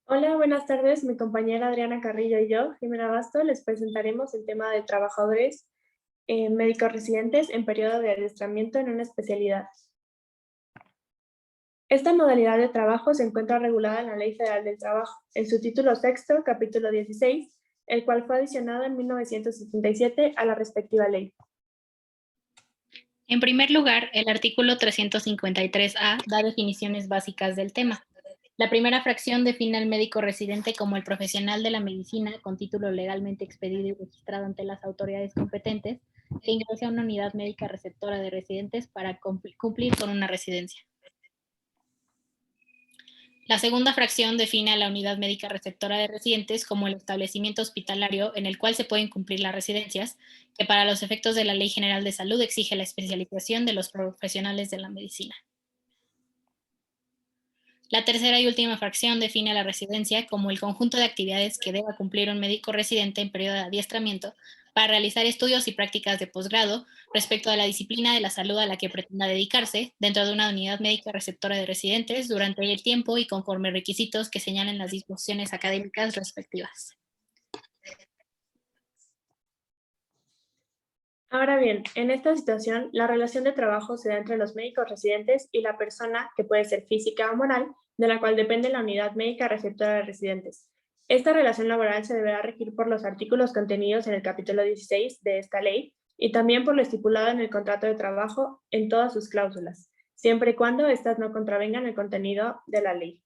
Hola, buenas tardes. Mi compañera Adriana Carrillo y yo, Jimena Basto, les presentaremos el tema de trabajadores médicos residentes en periodo de adiestramiento en una especialidad. Esta modalidad de trabajo se encuentra regulada en la Ley Federal del Trabajo, en su título sexto, capítulo 16, el cual fue adicionado en 1977 a la respectiva ley. En primer lugar, el artículo 353A da definiciones básicas del tema. La primera fracción define al médico residente como el profesional de la medicina con título legalmente expedido y registrado ante las autoridades competentes que ingresa a una unidad médica receptora de residentes para cumplir con una residencia. La segunda fracción define a la unidad médica receptora de residentes como el establecimiento hospitalario en el cual se pueden cumplir las residencias, que para los efectos de la Ley General de Salud exige la especialización de los profesionales de la medicina. La tercera y última fracción define a la residencia como el conjunto de actividades que deba cumplir un médico residente en periodo de adiestramiento para realizar estudios y prácticas de posgrado respecto a la disciplina de la salud a la que pretenda dedicarse dentro de una unidad médica receptora de residentes durante el tiempo y conforme requisitos que señalen las disposiciones académicas respectivas. Ahora bien, en esta situación, la relación de trabajo se da entre los médicos residentes y la persona, que puede ser física o moral, de la cual depende la unidad médica receptora de residentes. Esta relación laboral se deberá regir por los artículos contenidos en el capítulo 16 de esta ley y también por lo estipulado en el contrato de trabajo en todas sus cláusulas, siempre y cuando éstas no contravengan el contenido de la ley.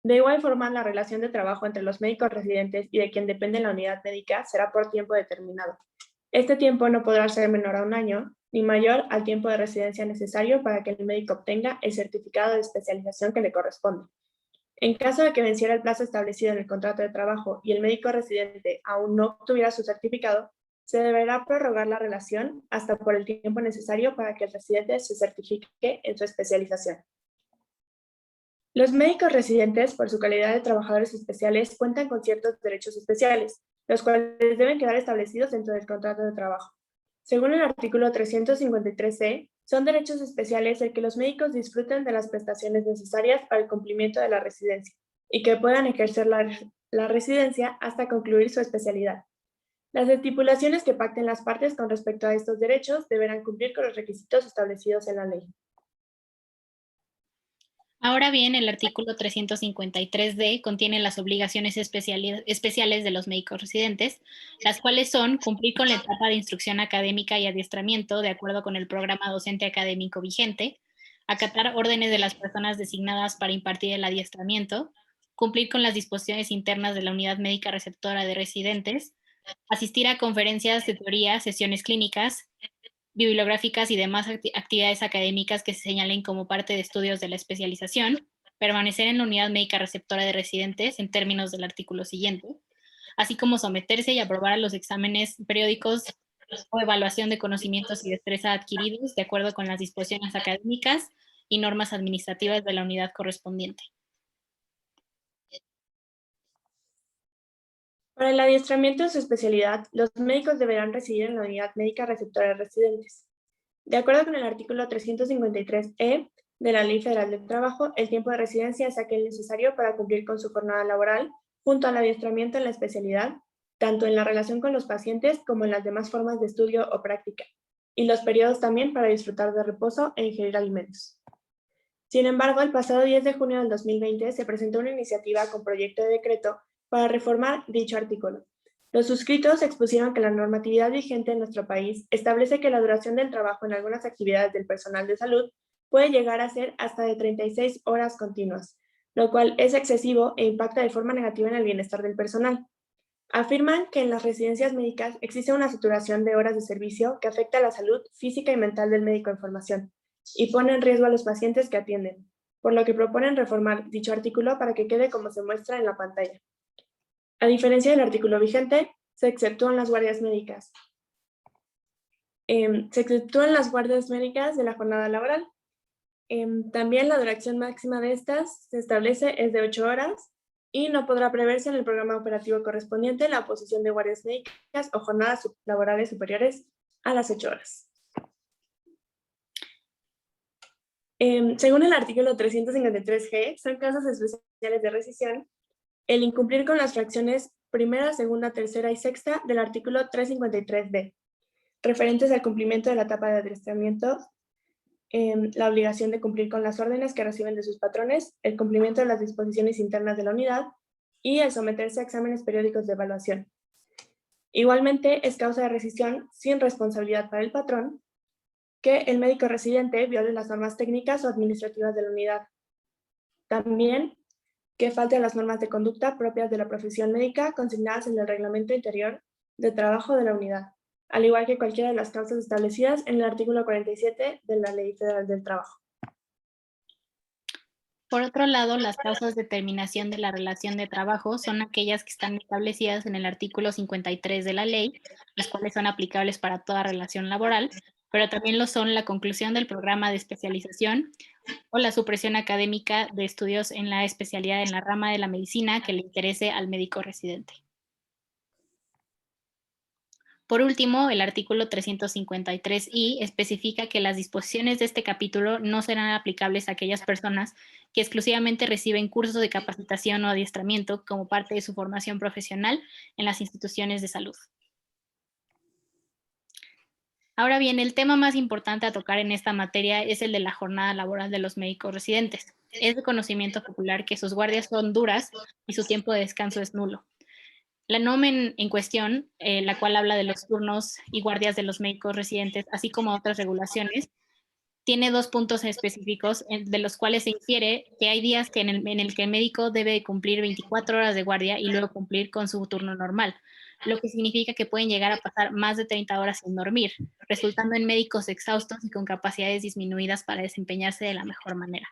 De igual forma, la relación de trabajo entre los médicos residentes y de quien depende la unidad médica será por tiempo determinado. Este tiempo no podrá ser menor a un año, ni mayor al tiempo de residencia necesario para que el médico obtenga el certificado de especialización que le corresponde. En caso de que venciera el plazo establecido en el contrato de trabajo y el médico residente aún no obtuviera su certificado, se deberá prorrogar la relación hasta por el tiempo necesario para que el residente se certifique en su especialización. Los médicos residentes, por su calidad de trabajadores especiales, cuentan con ciertos derechos especiales, los cuales deben quedar establecidos dentro del contrato de trabajo. Según el artículo 353C, son derechos especiales el que los médicos disfruten de las prestaciones necesarias para el cumplimiento de la residencia y que puedan ejercer la residencia hasta concluir su especialidad. Las estipulaciones que pacten las partes con respecto a estos derechos deberán cumplir con los requisitos establecidos en la ley. Ahora bien, el artículo 353D contiene las obligaciones especiales de los médicos residentes, las cuales son cumplir con la etapa de instrucción académica y adiestramiento de acuerdo con el programa docente académico vigente, acatar órdenes de las personas designadas para impartir el adiestramiento, cumplir con las disposiciones internas de la unidad médica receptora de residentes, asistir a conferencias de teoría, sesiones clínicas, bibliográficas y demás actividades académicas que se señalen como parte de estudios de la especialización, permanecer en la unidad médica receptora de residentes en términos del artículo siguiente, así como someterse y aprobar a los exámenes periódicos o evaluación de conocimientos y destreza adquiridos de acuerdo con las disposiciones académicas y normas administrativas de la unidad correspondiente. Para el adiestramiento de su especialidad, los médicos deberán residir en la unidad médica receptora de residentes. De acuerdo con el artículo 353E de la Ley Federal del Trabajo, el tiempo de residencia es aquel necesario para cumplir con su jornada laboral, junto al adiestramiento en la especialidad, tanto en la relación con los pacientes como en las demás formas de estudio o práctica, y los periodos también para disfrutar de reposo e ingerir alimentos. Sin embargo, el pasado 10 de junio del 2020 se presentó una iniciativa con proyecto de decreto para reformar dicho artículo. Los suscritos expusieron que la normatividad vigente en nuestro país establece que la duración del trabajo en algunas actividades del personal de salud puede llegar a ser hasta de 36 horas continuas, lo cual es excesivo e impacta de forma negativa en el bienestar del personal. Afirman que en las residencias médicas existe una saturación de horas de servicio que afecta a la salud física y mental del médico en formación y pone en riesgo a los pacientes que atienden, por lo que proponen reformar dicho artículo para que quede como se muestra en la pantalla. A diferencia del artículo vigente, se exceptúan las guardias médicas. Se exceptúan las guardias médicas de la jornada laboral. También la duración máxima de estas se establece es de 8 horas y no podrá preverse en el programa operativo correspondiente la oposición de guardias médicas o jornadas laborales superiores a las 8 horas. Según el artículo 353G, son causas especiales de rescisión el incumplir con las fracciones primera, segunda, tercera y sexta del artículo 353D, referentes al cumplimiento de la etapa de adiestramiento, la obligación de cumplir con las órdenes que reciben de sus patrones, el cumplimiento de las disposiciones internas de la unidad y el someterse a exámenes periódicos de evaluación. Igualmente, es causa de rescisión sin responsabilidad para el patrón que el médico residente viole las normas técnicas o administrativas de la unidad. También que falte a las normas de conducta propias de la profesión médica consignadas en el reglamento interior de trabajo de la unidad, al igual que cualquiera de las causas establecidas en el artículo 47 de la Ley Federal del Trabajo. Por otro lado, las causas de terminación de la relación de trabajo son aquellas que están establecidas en el artículo 53 de la ley, las cuales son aplicables para toda relación laboral, pero también lo son la conclusión del programa de especialización o la supresión académica de estudios en la especialidad en la rama de la medicina que le interese al médico residente. Por último, el artículo 353I especifica que las disposiciones de este capítulo no serán aplicables a aquellas personas que exclusivamente reciben cursos de capacitación o adiestramiento como parte de su formación profesional en las instituciones de salud. Ahora bien, el tema más importante a tocar en esta materia es el de la jornada laboral de los médicos residentes. Es de conocimiento popular que sus guardias son duras y su tiempo de descanso es nulo. La NOM en cuestión, la cual habla de los turnos y guardias de los médicos residentes, así como otras regulaciones, tiene 2 puntos específicos de los cuales se infiere que hay días en el que el médico debe cumplir 24 horas de guardia y luego cumplir con su turno normal, lo que significa que pueden llegar a pasar más de 30 horas sin dormir, resultando en médicos exhaustos y con capacidades disminuidas para desempeñarse de la mejor manera.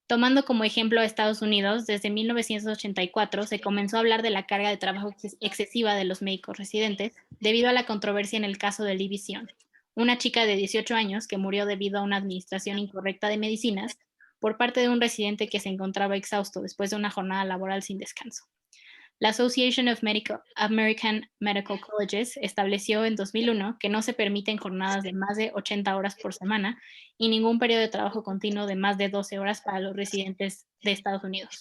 Tomando como ejemplo a Estados Unidos, desde 1984 se comenzó a hablar de la carga de trabajo excesiva de los médicos residentes debido a la controversia en el caso de Libby Sion, una chica de 18 años que murió debido a una administración incorrecta de medicinas por parte de un residente que se encontraba exhausto después de una jornada laboral sin descanso. La Association of American Medical Colleges estableció en 2001 que no se permiten jornadas de más de 80 horas por semana y ningún periodo de trabajo continuo de más de 12 horas para los residentes de Estados Unidos.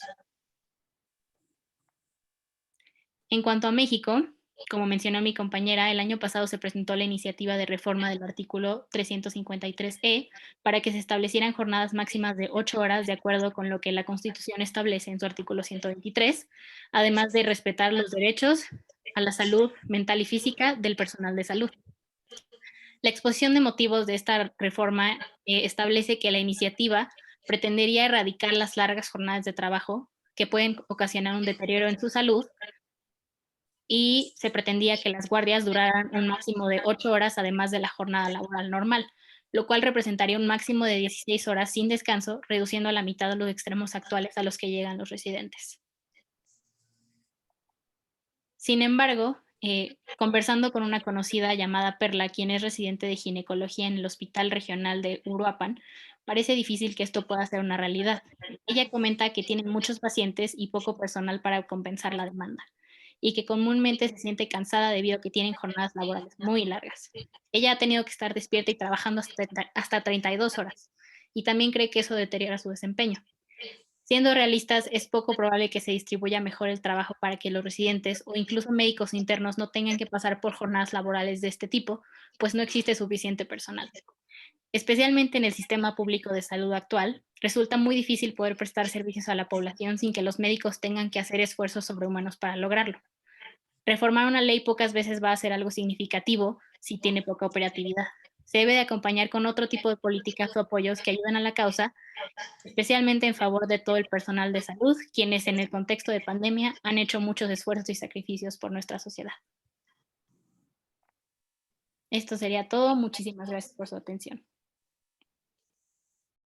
En cuanto a México, como mencionó mi compañera, el año pasado se presentó la iniciativa de reforma del artículo 353E para que se establecieran jornadas máximas de 8 horas de acuerdo con lo que la Constitución establece en su artículo 123, además de respetar los derechos a la salud mental y física del personal de salud. La exposición de motivos de esta reforma establece que la iniciativa pretendería erradicar las largas jornadas de trabajo que pueden ocasionar un deterioro en su salud, y se pretendía que las guardias duraran un máximo de 8 horas además de la jornada laboral normal, lo cual representaría un máximo de 16 horas sin descanso, reduciendo a la mitad de los extremos actuales a los que llegan los residentes. Sin embargo, conversando con una conocida llamada Perla, quien es residente de ginecología en el Hospital Regional de Uruapan, parece difícil que esto pueda ser una realidad. Ella comenta que tienen muchos pacientes y poco personal para compensar la demanda, y que comúnmente se siente cansada debido a que tienen jornadas laborales muy largas. Ella ha tenido que estar despierta y trabajando hasta 32 horas, y también cree que eso deteriora su desempeño. Siendo realistas, es poco probable que se distribuya mejor el trabajo para que los residentes o incluso médicos internos no tengan que pasar por jornadas laborales de este tipo, pues no existe suficiente personal. Especialmente en el sistema público de salud actual, resulta muy difícil poder prestar servicios a la población sin que los médicos tengan que hacer esfuerzos sobrehumanos para lograrlo. Reformar una ley pocas veces va a ser algo significativo si tiene poca operatividad. Se debe de acompañar con otro tipo de políticas o apoyos que ayuden a la causa, especialmente en favor de todo el personal de salud, quienes en el contexto de pandemia han hecho muchos esfuerzos y sacrificios por nuestra sociedad. Esto sería todo. Muchísimas gracias por su atención.